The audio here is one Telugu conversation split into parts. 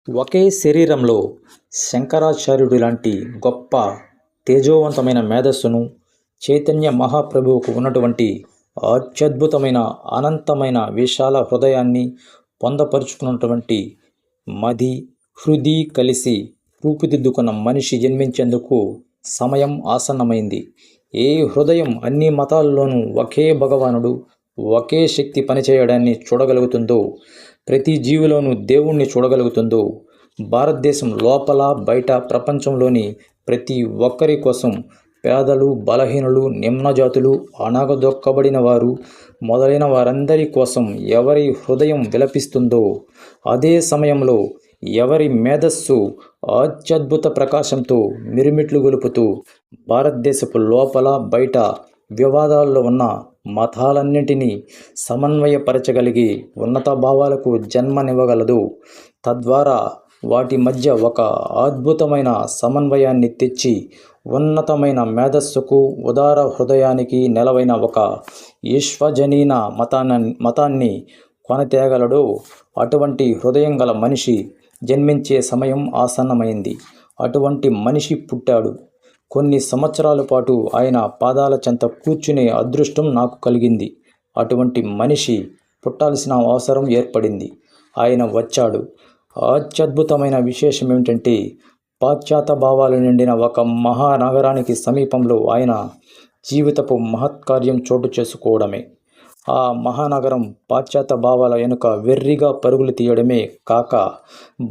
ఒకే శరీరంలో శంకరాచార్యుడి లాంటి గొప్ప తేజోవంతమైన మేధస్సును, చైతన్య మహాప్రభువుకు ఉన్నటువంటి అత్యద్భుతమైన అనంతమైన విశాల హృదయాన్ని పొందపరుచుకున్నటువంటి మది, హృది కలిసి రూపుదిద్దుకున్న మనిషి జన్మించేందుకు సమయం ఆసన్నమైంది. ఏ హృదయం అన్ని మతాల్లోనూ ఒకే భగవానుడు, ఒకే శక్తి పనిచేయడాన్ని చూడగలుగుతుందో, ప్రతి జీవిలోనూ దేవుణ్ణి చూడగలుగుతుందో, భారతదేశం లోపల బయట ప్రపంచంలోని ప్రతి ఒక్కరి కోసం పేదలు, బలహీనులు, నిమ్నజాతులు, అణగదొక్కబడిన వారు మొదలైన వారందరి కోసం ఎవరి హృదయం విలపిస్తుందో, అదే సమయంలో ఎవరి మేధస్సు అత్యద్భుత ప్రకాశంతో మిరుమిట్లు గొలుపుతూ భారతదేశపు లోపల బయట వివాదాల్లో ఉన్న మతాలన్నింటినీ సమన్వయపరచగలిగి ఉన్నత భావాలకు జన్మనివ్వగలదు. తద్వారా వాటి మధ్య ఒక అద్భుతమైన సమన్వయాన్ని తెచ్చి ఉన్నతమైన మేధస్సుకు, ఉదార హృదయానికి నెలవైన ఒక విశ్వజనీన మతాన్ని కొనతేగలడో అటువంటి హృదయం గల మనిషి జన్మించే సమయం ఆసన్నమైంది. అటువంటి మనిషి పుట్టాడు. కొన్ని సంవత్సరాల పాటు ఆయన పాదాల చెంత కూర్చునే అదృష్టం నాకు కలిగింది. అటువంటి మనిషి పుట్టాల్సిన అవసరం ఏర్పడింది. ఆయన వచ్చాడు. అత్యద్భుతమైన విశేషం ఏమిటంటే, పాశ్చాత్య భావాలు నిండిన ఒక మహానగరానికి సమీపంలో ఆయన జీవితపు మహత్కార్యం చోటు చేసుకోవడమే. ఆ మహానగరం పాశ్చాత్య భావాల వెనుక వెర్రిగా పరుగులు తీయడమే కాక,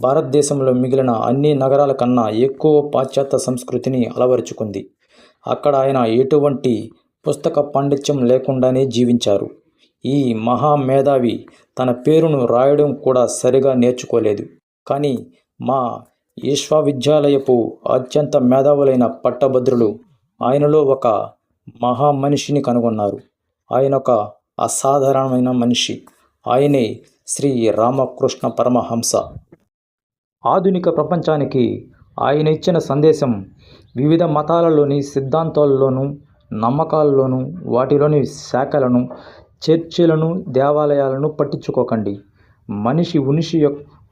భారతదేశంలో మిగిలిన అన్ని నగరాల కన్నా ఎక్కువ పాశ్చాత్య సంస్కృతిని అలవరుచుకుంది. అక్కడ ఆయన ఎటువంటి పుస్తక పాండిత్యం లేకుండానే జీవించారు. ఈ మహామేధావి తన పేరును రాయడం కూడా సరిగా నేర్చుకోలేదు. కానీ మా విశ్వవిద్యాలయపు అత్యంత మేధావులైన పట్టభద్రులు ఆయనలో ఒక మహామనిషిని కనుగొన్నారు. ఆయన ఒక అసాధారణమైన మనిషి. ఆయనే శ్రీ రామకృష్ణ పరమహంస. ఆధునిక ప్రపంచానికి ఆయన ఇచ్చిన సందేశం వివిధ మతాలలోని సిద్ధాంతాల్లోనూ, నమ్మకాల్లోనూ, వాటిలోని శాఖలను, చర్చిలను, దేవాలయాలను పట్టించుకోకండి.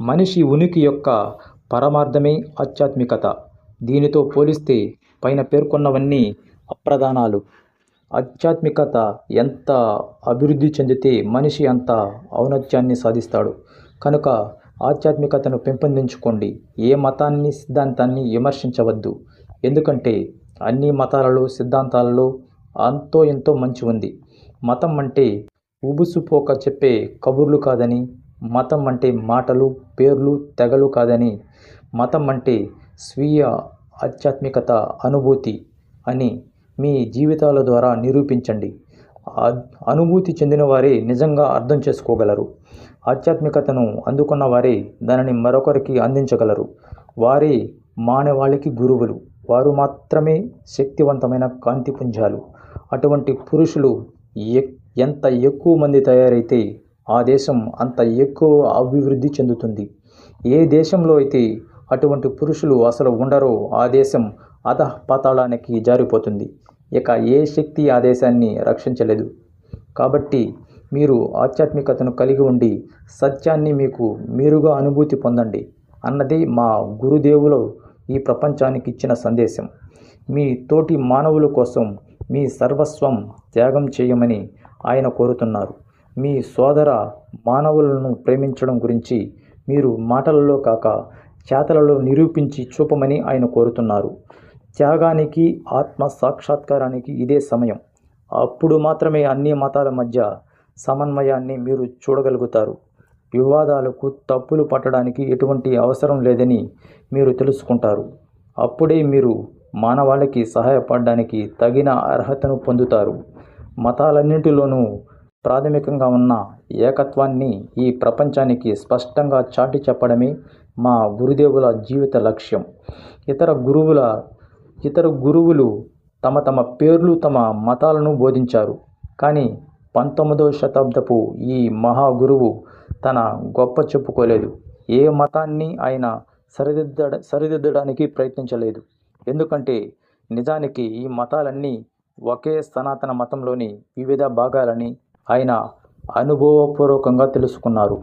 మనిషి ఉనికి యొక్క పరమార్థమే ఆధ్యాత్మికత. దీనితో పోలిస్తే పైన పేర్కొన్నవన్నీ అప్రధానాలు. ఆధ్యాత్మికత ఎంత అభివృద్ధి చెందితే మనిషి అంత ఔన్నత్యాన్ని సాధిస్తాడు. కనుక ఆధ్యాత్మికతను పెంపొందించుకోండి. ఏ మతాన్ని, సిద్ధాంతాన్ని విమర్శించవద్దు. ఎందుకంటే అన్ని మతాలలో, సిద్ధాంతాలలో అంతో ఎంతో మంచి ఉంది. మతం అంటే ఉబుసుపోక చెప్పే కబుర్లు కాదని, మతం అంటే మాటలు, పేర్లు, తెగలు కాదని, మతం అంటే స్వీయ ఆధ్యాత్మికత, అనుభూతి అని మీ జీవితాల ద్వారా నిరూపించండి. అనుభూతి చెందిన వారే నిజంగా అర్థం చేసుకోగలరు. ఆధ్యాత్మికతను అందుకున్న వారే దానిని మరొకరికి అందించగలరు. వారే మానవాళికి గురువులు. వారు మాత్రమే శక్తివంతమైన కాంతిపుంజాలు. అటువంటి పురుషులు ఎంత ఎక్కువ మంది తయారైతే ఆ దేశం అంత ఎక్కువ అభివృద్ధి చెందుతుంది. ఏ దేశంలో అయితే అటువంటి పురుషులు అసలు ఉండరో ఆ దేశం అధఃపాతాళానికి జారిపోతుంది. ఇక ఏ శక్తి ఆ దేశాన్ని రక్షించలేదు. కాబట్టి మీరు ఆధ్యాత్మికతను కలిగి ఉండి సత్యాన్ని మీకు మీరుగా అనుభూతి పొందండి అన్నది మా గురుదేవులు ఈ ప్రపంచానికి ఇచ్చిన సందేశం. మీ తోటి మానవుల కోసం మీ సర్వస్వం త్యాగం చేయమని ఆయన కోరుతున్నారు. మీ సోదర మానవులను ప్రేమించడం గురించి మీరు మాటలలో కాక చేతలలో నిరూపించి చూపమని ఆయన కోరుతున్నారు. త్యాగానికి, ఆత్మ సాక్షాత్కారానికి ఇదే సమయం. అప్పుడు మాత్రమే అన్ని మతాల మధ్య సమన్వయాన్ని మీరు చూడగలుగుతారు. వివాదాలకు, తప్పులు పట్టడానికి ఎటువంటి అవసరం లేదని మీరు తెలుసుకుంటారు. అప్పుడే మీరు మానవాళికి సహాయపడడానికి తగిన అర్హతను పొందుతారు. మతాలన్నింటిలోనూ ప్రాథమికంగా ఉన్న ఏకత్వాన్ని ఈ ప్రపంచానికి స్పష్టంగా చాటి చెప్పడమే మా గురుదేవుల జీవిత లక్ష్యం. ఇతర గురువులు తమ పేర్లు, తమ మతాలను బోధించారు. కానీ 19వ శతాబ్దపు ఈ మహాగురువు తన గొప్ప చెప్పుకోలేదు. ఏ మతాన్ని ఆయన సరిదిద్దడానికి ప్రయత్నించలేదు. ఎందుకంటే నిజానికి ఈ మతాలన్నీ ఒకే సనాతన మతంలోని వివిధ భాగాలని ఆయన అనుభవపూర్వకంగా తెలుసుకున్నారు.